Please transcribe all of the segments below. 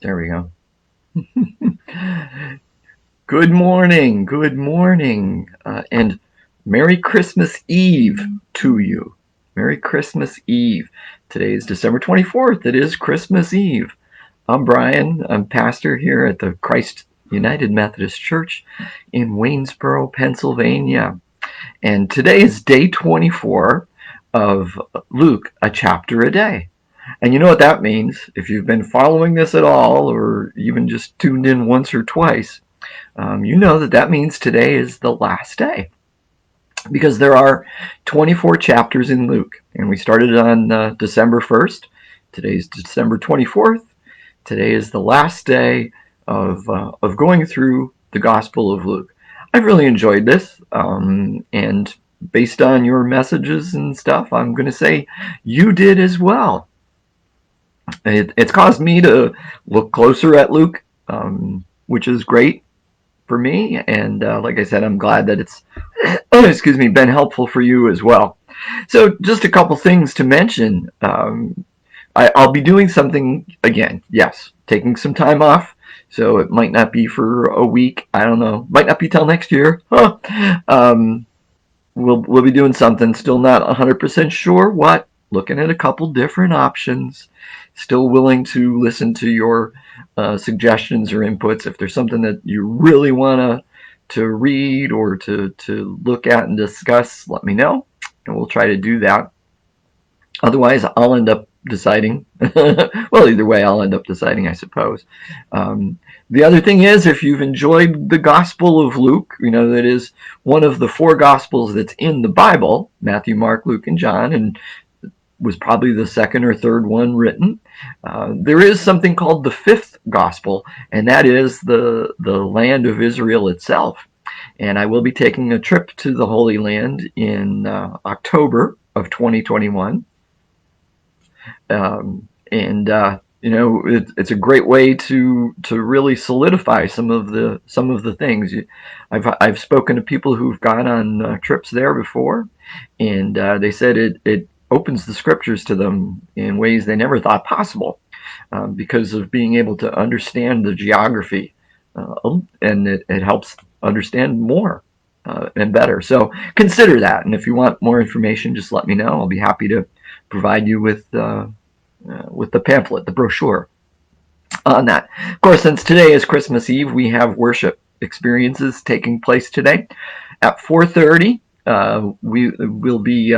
There we go. Good morning, and Merry Christmas Eve to you. Merry Christmas Eve. Today is December 24th. It is Christmas Eve. I'm Brian. I'm pastor here at the Christ United Methodist Church in Waynesboro, Pennsylvania. And today is day 24 of Luke, a chapter a day. And you know what that means. If you've been following this at all, or even just tuned in once or twice, you know that means today is the last day. Because there are 24 chapters in Luke. And we started on December 1st. Today's December 24th. Today is the last day of going through the Gospel of Luke. I've really enjoyed this. And based on your messages and stuff, I'm going to say you did as well. It's caused me to look closer at Luke, which is great for me. And like I said, I'm glad that it's been helpful for you as well. So just a couple things to mention. I'll be doing something again. Yes, taking some time off. So it might not be for a week. I don't know. Might not be till next year. Huh. We'll be doing something. Still not 100% sure what. Looking at a couple different options. Still willing to listen to your suggestions or inputs. If there's something that you really want to read or to look at and discuss, let me know, and we'll try to do that. Otherwise, I'll end up deciding. Well, either way, I'll end up deciding, I suppose. The other thing is, if you've enjoyed the Gospel of Luke, you know, that is one of the four Gospels that's in the Bible, Matthew, Mark, Luke, and John, and was probably the second or third one written. There is something called the fifth gospel, and that is the land of Israel itself. And I will be taking a trip to the Holy Land in October of 2021. You know, it's a great way to really solidify some of the things. I've spoken to people who've gone on trips there before, and they said it opens the scriptures to them in ways they never thought possible, because of being able to understand the geography, and it helps understand more and better. So consider that, and if you want more information, just let me know. I'll be happy to provide you with the pamphlet, the brochure on that. Of course, since today is Christmas Eve, we have worship experiences taking place today at 4:30. We will be.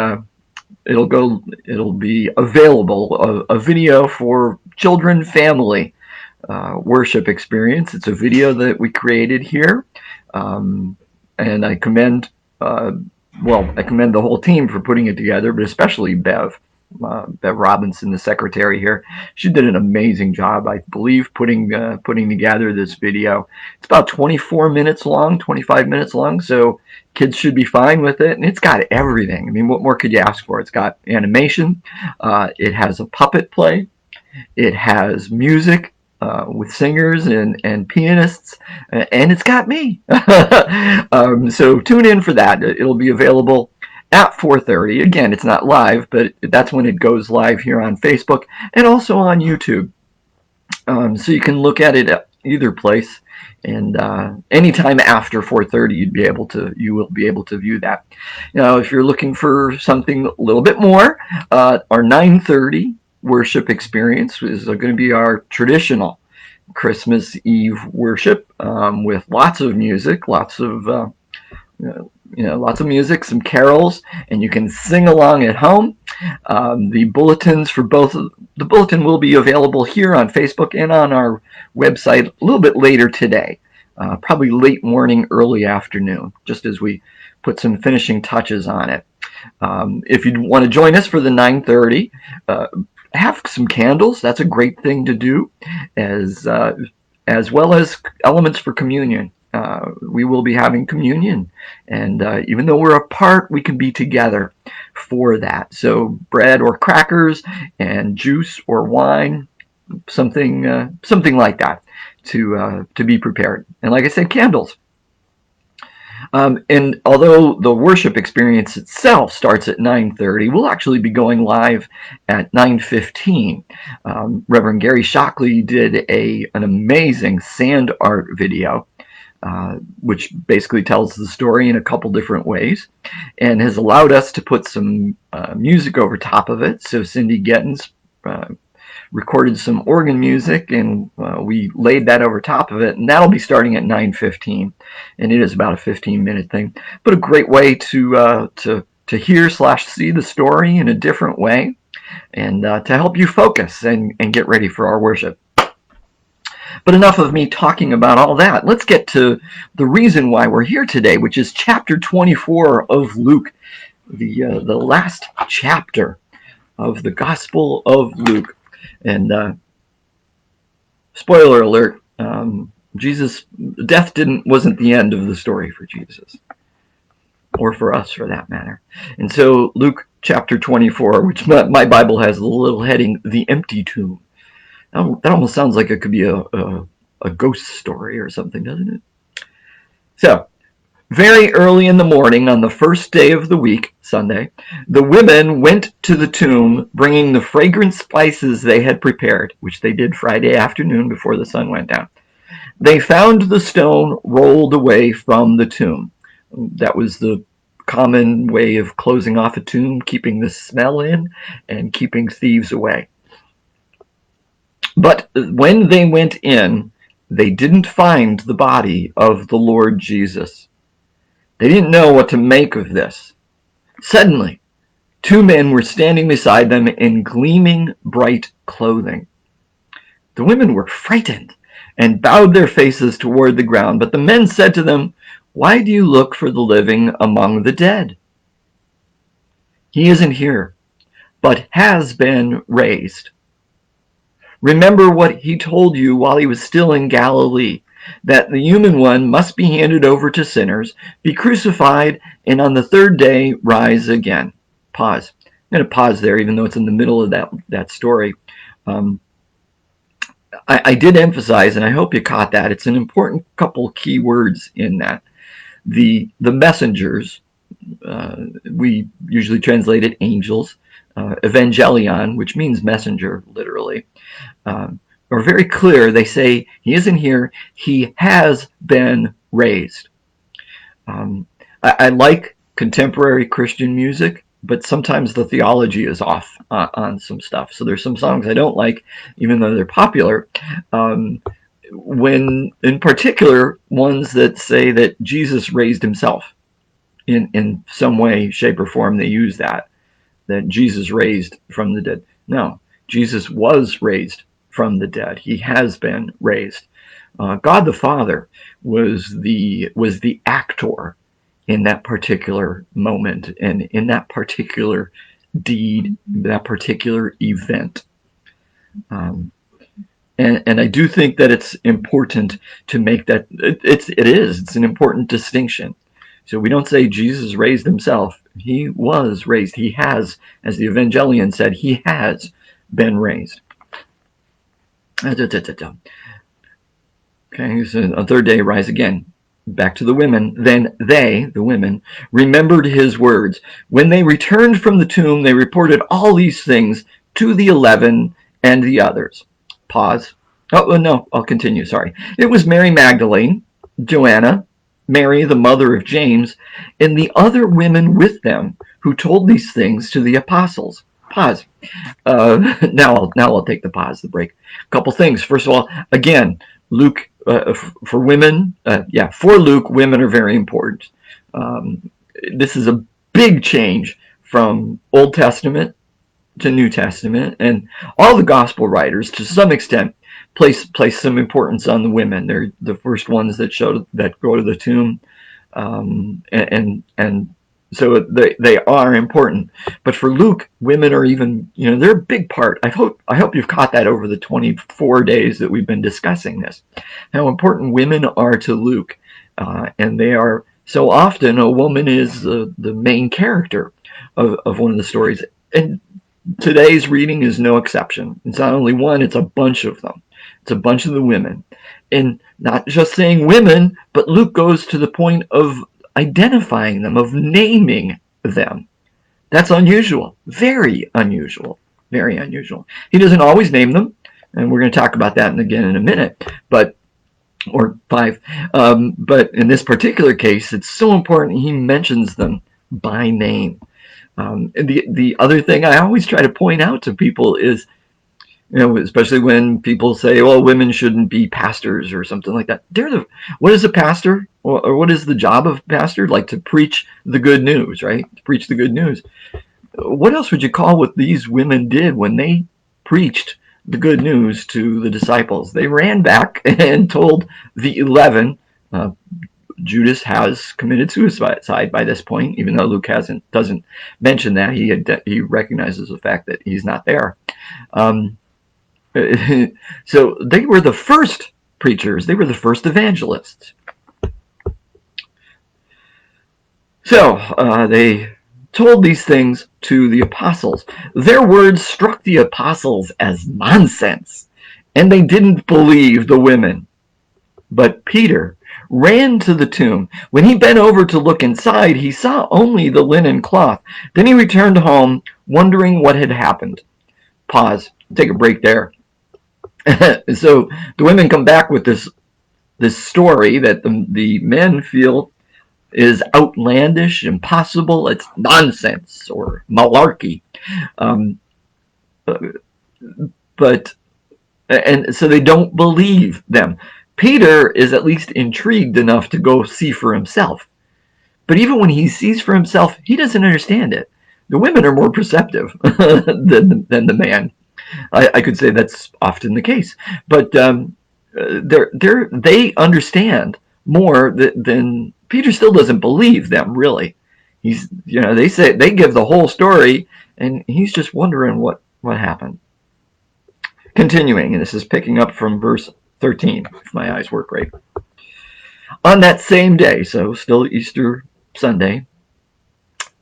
It'll be available, a video for children, family worship experience. It's a video that we created here, and I commend the whole team for putting it together, but especially Bev Robinson, the secretary here. She did an amazing job, I believe, putting together this video. It's about 24 minutes long, 25 minutes long, so kids should be fine with it. And it's got everything. I mean, what more could you ask for? It's got animation. It has a puppet play. It has music with singers and pianists, and it's got me. So tune in for that. It'll be available at 4:30. Again, it's not live, but that's when it goes live here on Facebook and also on YouTube. So you can look at it at either place, and anytime after 4:30, you will be able to view that. Now, if you're looking for something a little bit more, our 9:30 worship experience is going to be our traditional Christmas Eve worship, with lots of music, lots of music, some carols, and you can sing along at home. The bulletins for the bulletin will be available here on Facebook and on our website a little bit later today, probably late morning, early afternoon, just as we put some finishing touches on it. If you want to join us for the 9:30, have some candles. That's a great thing to do, as well as elements for communion. We will be having communion, and even though we're apart, we can be together for that. So bread or crackers and juice or wine, something like that, to be prepared. And like I said, candles. And although the worship experience itself starts at 9:30, we'll actually be going live at 9:15. Reverend Gary Shockley did an amazing sand art video, which basically tells the story in a couple different ways, and has allowed us to put some music over top of it. So Cindy Gettins recorded some organ music, and we laid that over top of it, and that'll be starting at 9:15, and it is about a 15-minute thing, but a great way to hear/see the story in a different way, and to help you focus and get ready for our worship. But enough of me talking about all that. Let's get to the reason why we're here today, which is chapter 24 of Luke, the last chapter of the Gospel of Luke. And spoiler alert, death wasn't the end of the story for Jesus, or for us for that matter. And so Luke chapter 24, which my Bible has the little heading, The Empty Tomb. That almost sounds like it could be a ghost story or something, doesn't it? So, very early in the morning on the first day of the week, Sunday, the women went to the tomb, bringing the fragrant spices they had prepared, which they did Friday afternoon before the sun went down. They found the stone rolled away from the tomb. That was the common way of closing off a tomb, keeping the smell in and keeping thieves away. But when they went in, they didn't find the body of the Lord Jesus. They didn't know what to make of this. Suddenly, two men were standing beside them in gleaming, bright clothing. The women were frightened and bowed their faces toward the ground, but the men said to them, "Why do you look for the living among the dead? He isn't here, but has been raised. Remember what he told you while he was still in Galilee, that the human one must be handed over to sinners, be crucified, and on the third day rise again." Pause. I'm going to pause there, even though it's in the middle of that story. I did emphasize, and I hope you caught that, it's an important couple key words in that. The messengers, we usually translate it angels, evangelion, which means messenger, literally, are very clear. They say, he isn't here, he has been raised. I like contemporary Christian music, but sometimes the theology is off on some stuff. So there's some songs I don't like, even though they're popular. When, in particular, ones that say that Jesus raised himself in some way, shape, or form, they use that Jesus raised from the dead. No, Jesus was raised from the dead. He has been raised. God the Father was the actor in that particular moment and in that particular deed, that particular event. And I do think that it's important to make that. It's an important distinction. So we don't say Jesus raised himself. He was raised. He has, as the Evangelion said, he has been raised. Okay, so on third day, rise again. Back to the women. Then they, the women, remembered his words. When they returned from the tomb, they reported all these things to the 11 and the others. Pause. Oh, no, I'll continue, sorry. It was Mary Magdalene, Joanna, Mary, the mother of James, and the other women with them who told these things to the apostles. Pause. Now I'll take the pause, the break. A couple things. First of all, again, Luke, for women, for Luke, women are very important. This is a big change from Old Testament to New Testament, and all the gospel writers, to some extent, place some importance on the women. They're the first ones that go to the tomb, and so they are important. But for Luke, women are even, they're a big part. I hope you've caught that over the 24 days that we've been discussing this, how important women are to Luke, and they are so often. A woman is the main character of one of the stories, and today's reading is no exception. It's not only one, it's a bunch of them. It's a bunch of the women. And not just saying women, but Luke goes to the point of identifying them, of naming them. That's unusual, very unusual, very unusual. He doesn't always name them, and we're going to talk about that again in a minute, or 5. But in this particular case, it's so important he mentions them by name. And the other thing I always try to point out to people is, especially when people say, "Well, women shouldn't be pastors" or something like that. What is a pastor, or what is the job of a pastor? Like to preach the good news, right? To preach the good news. What else would you call what these women did when they preached the good news to the disciples? They ran back and told the 11. Judas has committed suicide by this point, even though Luke doesn't mention that. He recognizes the fact that he's not there. So they were the first preachers. They were the first evangelists. So they told these things to the apostles. Their words struck the apostles as nonsense, and they didn't believe the women. But Peter ran to the tomb. When he bent over to look inside, he saw only the linen cloth. Then he returned home, wondering what had happened. Pause. Take a break there. So the women come back with this story that the men feel is outlandish, impossible, it's nonsense or malarkey. And so they don't believe them. Peter is at least intrigued enough to go see for himself. But even when he sees for himself, he doesn't understand it. The women are more perceptive than the man. I could say that's often the case, but they understand more than Peter. Still doesn't believe them, really. They give the whole story, and he's just wondering what happened. Continuing, and this is picking up from verse 13, if my eyes work right. On that same day, so still Easter Sunday,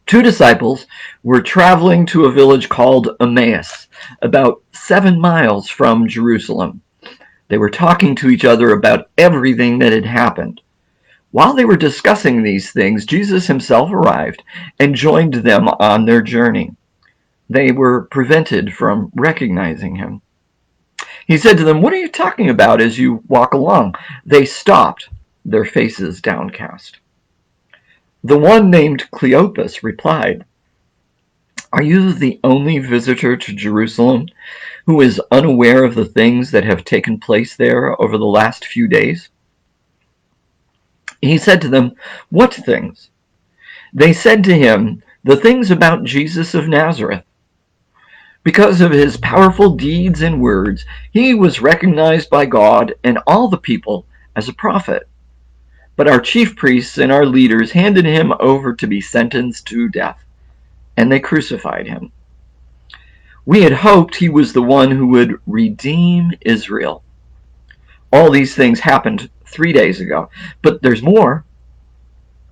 2 disciples were traveling to a village called Emmaus, about 7 miles from Jerusalem. They were talking to each other about everything that had happened. While they were discussing these things, Jesus himself arrived and joined them on their journey. They were prevented from recognizing him. He said to them, "What are you talking about as you walk along?" They stopped, their faces downcast. The one named Cleopas replied, "Are you the only visitor to Jerusalem who is unaware of the things that have taken place there over the last few days?" He said to them, "What things?" They said to him, "The things about Jesus of Nazareth. Because of his powerful deeds and words, he was recognized by God and all the people as a prophet. But our chief priests and our leaders handed him over to be sentenced to death, and they crucified him. We had hoped he was the one who would redeem Israel. All these things happened 3 days ago, but there's more.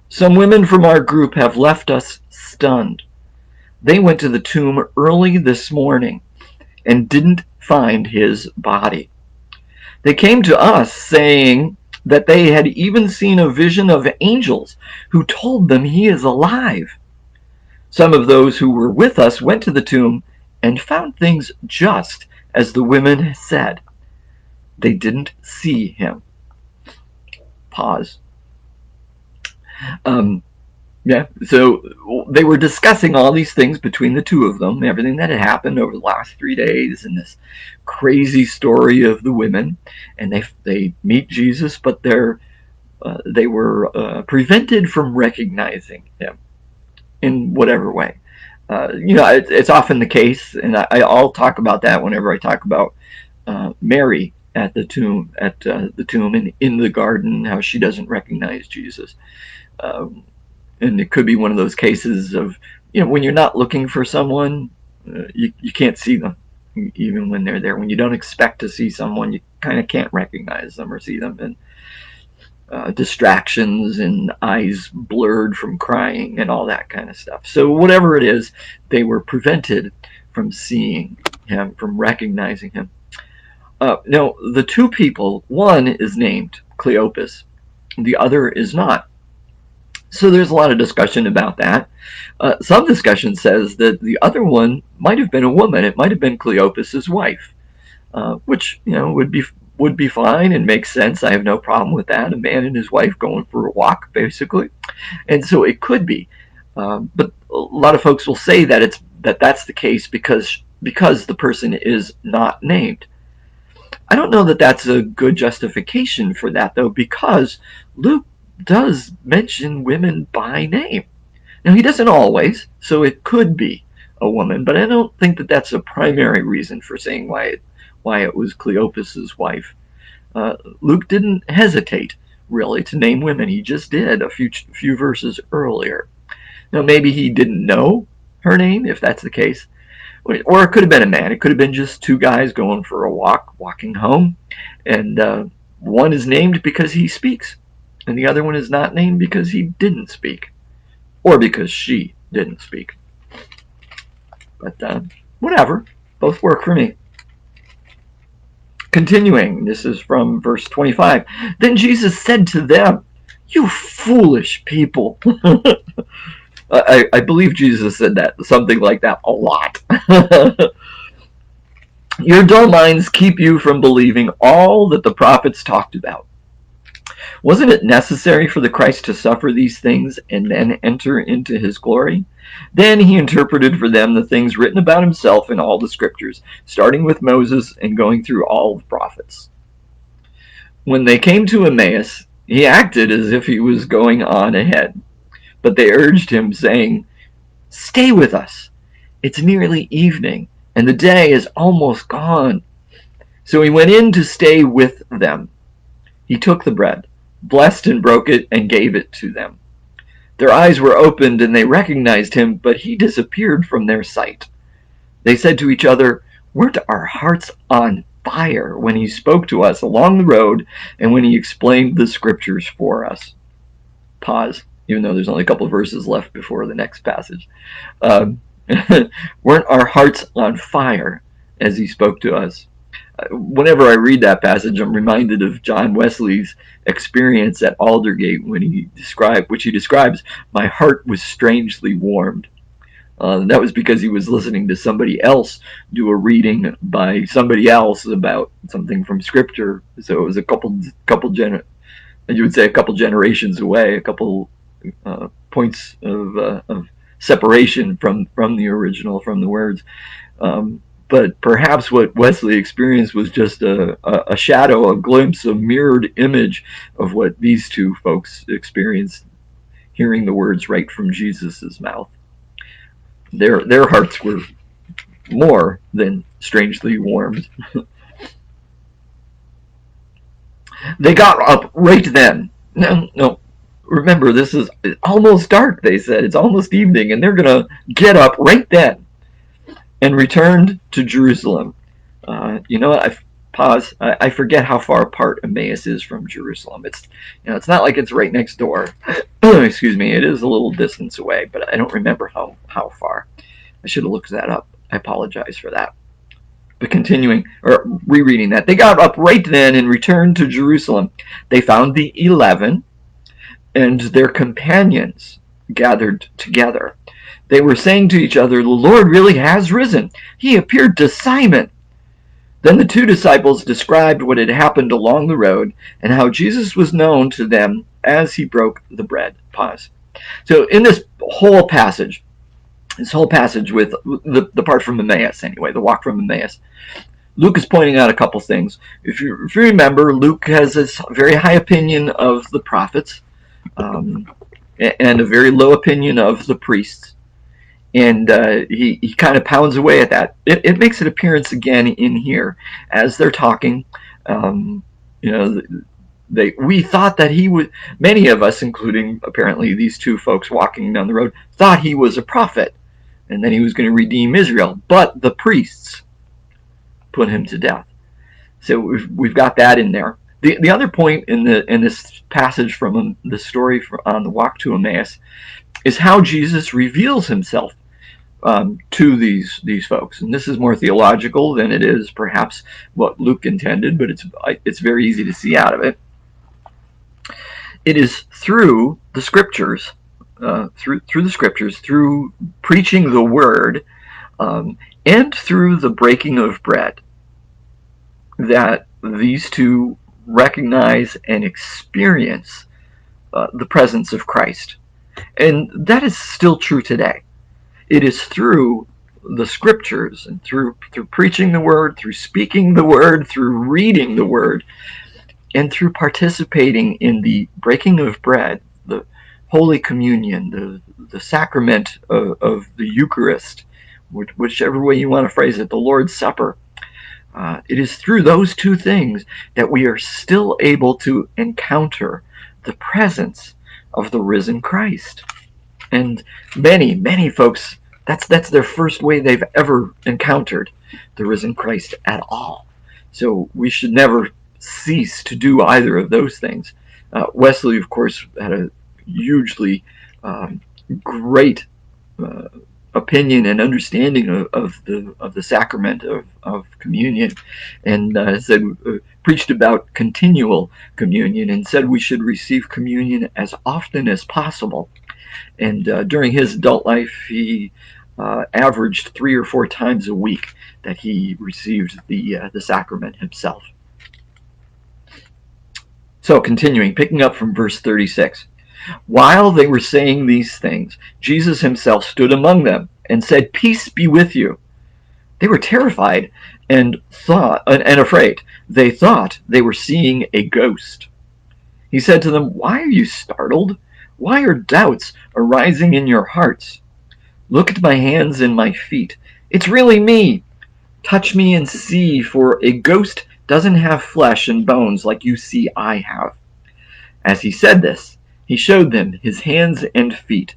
Some women from our group have left us stunned. They went to the tomb early this morning and didn't find his body. They came to us saying that they had even seen a vision of angels who told them he is alive. Some of those who were with us went to the tomb and found things just as the women said. They didn't see him." Pause. So they were discussing all these things between the two of them, everything that had happened over the last 3 days, and this crazy story of the women. And they meet Jesus, but they were prevented from recognizing him in whatever way. It's often the case, and I'll talk about that whenever I talk about Mary at the tomb, and in the garden, how she doesn't recognize Jesus. And it could be one of those cases of, when you're not looking for someone, you can't see them, even when they're there. When you don't expect to see someone, you kind of can't recognize them or see them. And distractions and eyes blurred from crying and all that kind of stuff. So whatever it is, they were prevented from seeing him, from recognizing him. Now, the 2 people, one is named Cleopas, the other is not. So there's a lot of discussion about that. Some discussion says that the other one might have been a woman. It might have been Cleopas's wife, which would be fine and makes sense. I have no problem with that. A man and his wife going for a walk, basically, and so it could be. But a lot of folks will say that that's the case because the person is not named. I don't know that that's a good justification for that, though, because Luke does mention women by name. Now, he doesn't always, so it could be a woman, but I don't think that that's a primary reason for saying why it was Cleopas's wife. Luke didn't hesitate, really, to name women. He just did a few verses earlier. Now, maybe he didn't know her name, if that's the case. Or it could have been a man. It could have been just two guys going for a walk, walking home. And one is named because he speaks, and the other one is not named because he didn't speak, or because she didn't speak. But whatever. Both work for me. Continuing, this is from verse 25. Then Jesus said to them, "You foolish people." I believe Jesus said that, something like that, a lot. Your dull minds keep you from believing all that the prophets talked about. Wasn't it necessary for the Christ to suffer these things and then enter into his glory? Then he interpreted for them the things written about himself in all the scriptures, starting with Moses and going through all the prophets. When they came to Emmaus, he acted as if he was going on ahead. But they urged him, saying, "Stay with us. It's nearly evening, and the day is almost gone." So he went in to stay with them. He took the bread, blessed and broke it, and gave it to them. Their eyes were opened, and they recognized him, but he disappeared from their sight. They said to each other, "Weren't our hearts on fire when he spoke to us along the road and when he explained the scriptures for us?" Pause. Even though there's only a couple of verses left before the next passage. Weren't our hearts on fire as he spoke to us? Whenever I read that passage, I'm reminded of John Wesley's experience at Aldersgate when which he describes, "My heart was strangely warmed." That was because he was listening to somebody else do a reading by somebody else about something from Scripture. So it was a couple generations away, a couple points of separation from the original, from the words. But perhaps what Wesley experienced was just a shadow, a glimpse, a mirrored image of what these two folks experienced, hearing the words right from Jesus' mouth. Their hearts were more than strangely warmed. They got up right then. No, remember, this is almost dark, they said. It's almost evening, and they're going to get up right then and returned to Jerusalem. You know what? Pause. I forget how far apart Emmaus is from Jerusalem. It's not like it's right next door. Excuse me. It is a little distance away, but I don't remember how far. I should have looked that up. I apologize for that. But continuing, or rereading that, they got up right then and returned to Jerusalem. They found the 11 and their companions gathered together. They were saying to each other, "The Lord really has risen. He appeared to Simon." Then the two disciples described what had happened along the road and how Jesus was known to them as he broke the bread. Pause. So in this whole passage with the part from Emmaus, anyway, the walk from Emmaus, Luke is pointing out a couple things. If you remember, Luke has this very high opinion of the prophets and a very low opinion of the priests. And he kind of pounds away at that. It makes an appearance again in here as they're talking. We thought that he would. Many of us, including apparently these two folks walking down the road, thought he was a prophet, and then he was going to redeem Israel. But the priests put him to death. So we've got that in there. The other point in this passage from the story on the walk to Emmaus is how Jesus reveals himself to these folks. And this is more theological than it is perhaps what Luke intended, but it's very easy to see out of it. It is through the scriptures through the scriptures, through preaching the word, and through the breaking of bread, that these two recognize and experience the presence of Christ. And that is still true today. It is through the scriptures and through preaching the word, through speaking the word, through reading the word, and through participating in the breaking of bread, the Holy Communion, the sacrament of the Eucharist, whichever way you want to phrase it, the Lord's Supper. It is through those two things that we are still able to encounter the presence of the risen Christ. And many folks, that's their first way they've ever encountered the risen Christ at all. So we should never cease to do either of those things. Wesley, of course, had a hugely great opinion and understanding of the sacrament of communion, and preached about continual communion, and said we should receive communion as often as possible. And during his adult life, he averaged 3 or 4 times a week that he received the sacrament himself. So continuing, picking up from verse 36. While they were saying these things, Jesus himself stood among them and said, "Peace be with you." They were terrified and afraid. They thought they were seeing a ghost. He said to them, "Why are you startled? Why are doubts arising in your hearts? Look at my hands and my feet. It's really me. Touch me and see, for a ghost doesn't have flesh and bones like you see I have." As he said this, he showed them his hands and feet.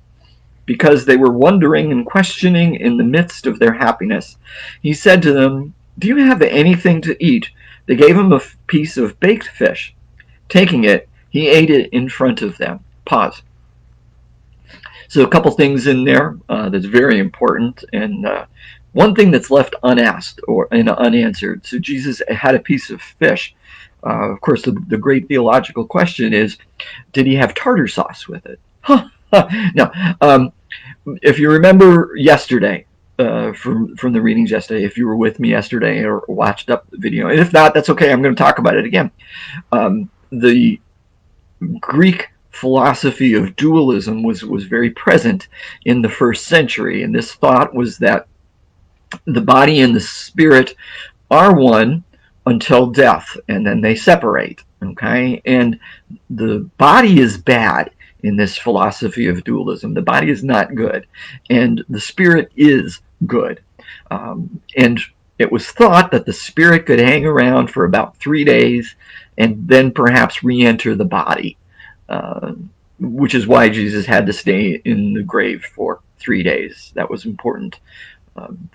Because they were wondering and questioning in the midst of their happiness, he said to them, "Do you have anything to eat?" They gave him a piece of baked fish. Taking it, he ate it in front of them. Pause. So a couple things in there that's very important, and one thing that's left unasked or unanswered. So Jesus had a piece of fish. Of course, the great theological question is, did he have tartar sauce with it? Huh. No. If you remember yesterday, from the readings yesterday, if you were with me yesterday or watched up the video, and if not, that's okay. I'm going to talk about it again. The Greek philosophy of dualism was very present in the first century, and this thought was that the body and the spirit are one until death, and then they separate. Okay, and the body is bad in this philosophy of dualism. The body is not good, and the spirit is good. And it was thought that the spirit could hang around for about 3 days and then perhaps re-enter the body, which is why Jesus had to stay in the grave for 3 days. That was important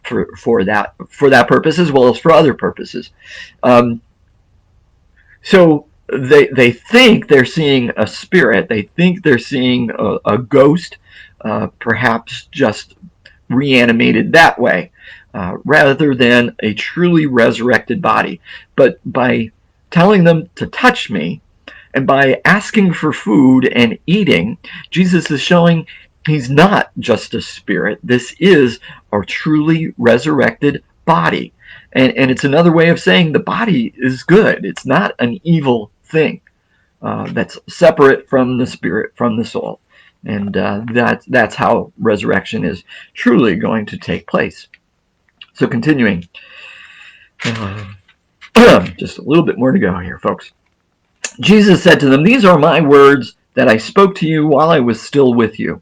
for that purpose, as well as for other purposes. So they think they're seeing a spirit. They think they're seeing a ghost, perhaps just reanimated that way, rather than a truly resurrected body. But by telling them to touch me, and by asking for food and eating, Jesus is showing he's not just a spirit. This is a truly resurrected body. And it's another way of saying the body is good. It's not an evil thing that's separate from the spirit, from the soul. And that's how resurrection is truly going to take place. So continuing, just a little bit more to go here, folks. Jesus said to them, "These are my words that I spoke to you while I was still with you,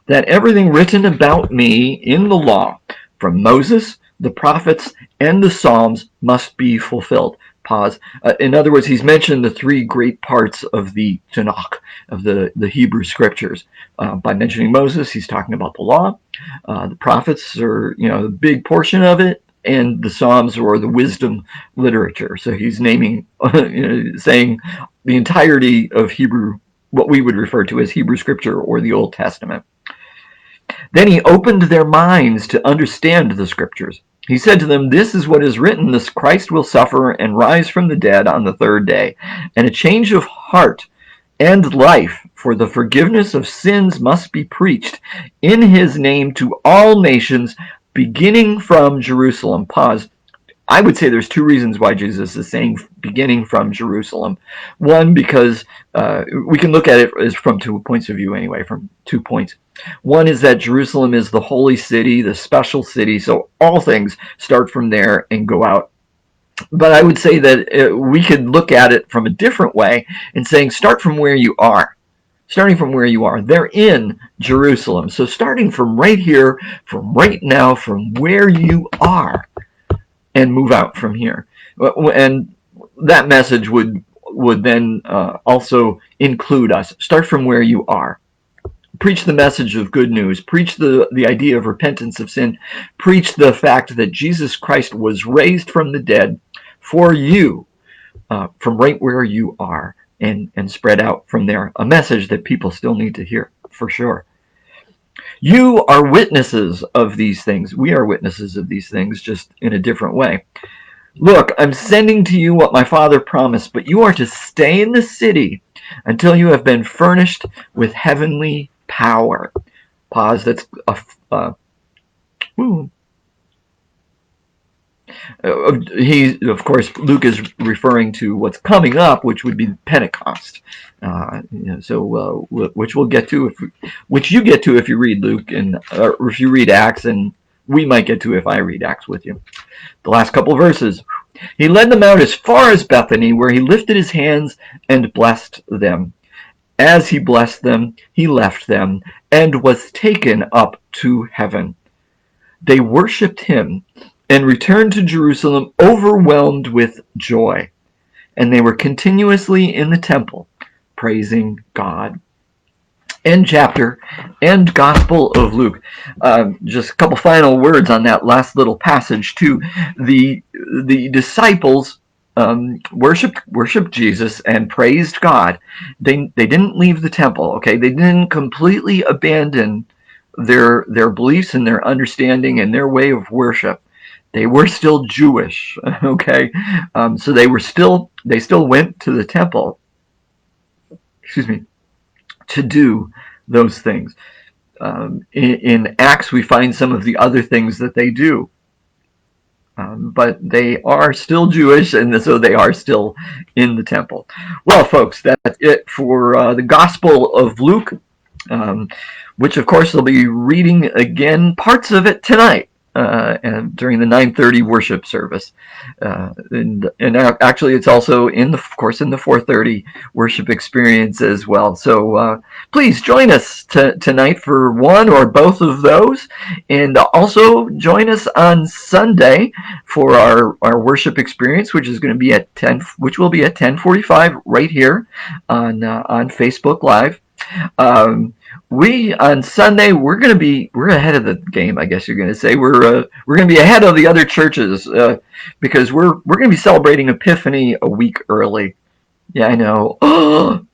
that everything written about me in the law, from Moses, the prophets, and the Psalms, must be fulfilled." Pause. In other words, he's mentioned the 3 great parts of the Tanakh, of the Hebrew scriptures. By mentioning Moses, he's talking about the law. The prophets are, the big portion of it, and the Psalms, or the wisdom literature. So he's naming, saying the entirety of Hebrew, what we would refer to as Hebrew scripture or the Old Testament. Then he opened their minds to understand the scriptures. He said to them, "This is what is written, this Christ will suffer and rise from the dead on the 3rd day, and a change of heart and life for for the forgiveness of sins must be preached in his name to all nations, beginning from Jerusalem. Pause. I would say there's two reasons why Jesus is saying beginning from Jerusalem. One, because we can look at it as from 2 points of view anyway, from 2 points. One is that Jerusalem is the holy city, the special city, so all things start from there and go out. But I would say that we could look at it from a different way and saying start from where you are. Starting from where you are. They're in Jerusalem. So starting from right here, from right now, from where you are, and move out from here. And that message would then also include us. Start from where you are. Preach the message of good news. Preach the idea of repentance of sin. Preach the fact that Jesus Christ was raised from the dead for you, from right where you are, and spread out from there. A message that people still need to hear, for sure. You are witnesses of these things. We are witnesses of these things, just in a different way. Look, I'm sending to you what my Father promised, but you are to stay in the city until you have been furnished with heavenly power. Pause. That's of course, Luke is referring to what's coming up, which would be Pentecost. Which we'll get to, which you get to if you read Luke, and or if you read Acts, and we might get to if I read Acts with you. The last couple of verses. He led them out as far as Bethany, where he lifted his hands and blessed them. As he blessed them, he left them and was taken up to heaven. They worshipped him and returned to Jerusalem overwhelmed with joy. And they were continuously in the temple, praising God. End chapter. End Gospel of Luke. Just a couple final words on that last little passage too. The disciples worshiped Jesus and praised God. They didn't leave the temple. Okay, they didn't completely abandon their beliefs and their understanding and their way of worship. They were still Jewish. Okay, so they still went to the temple. Excuse me. To do those things. In Acts, we find some of the other things that they do. But they are still Jewish, and so they are still in the temple. Well, folks, that's it for the Gospel of Luke, which, of course, they'll be reading again, parts of it tonight. And during the 9:30 worship service, and actually it's also of course in the 4:30 worship experience as well. So please join us tonight for one or both of those, and also join us on Sunday for our worship experience, which is going to be at 10, which will be at 10:45 right here on Facebook Live. On Sunday we're ahead of the game, I guess you're going to say. We're going to be ahead of the other churches because we're going to be celebrating Epiphany a week early. Yeah, I know. Oh,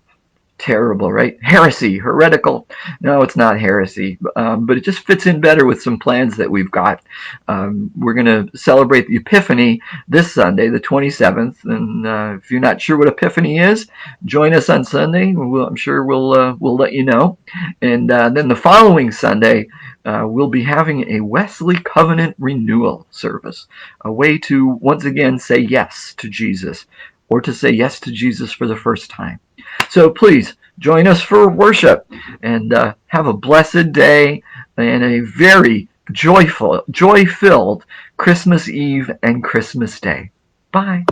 terrible, right? Heresy, heretical. No, it's not heresy, but it just fits in better with some plans that we've got. We're going to celebrate the Epiphany this Sunday, the 27th, and if you're not sure what Epiphany is, join us on Sunday. I'm sure we'll let you know. And then the following Sunday, we'll be having a Wesley Covenant renewal service, a way to once again say yes to Jesus, or to say yes to Jesus for the first time. So please join us for worship, and have a blessed day and a very joy-filled Christmas Eve and Christmas Day. Bye.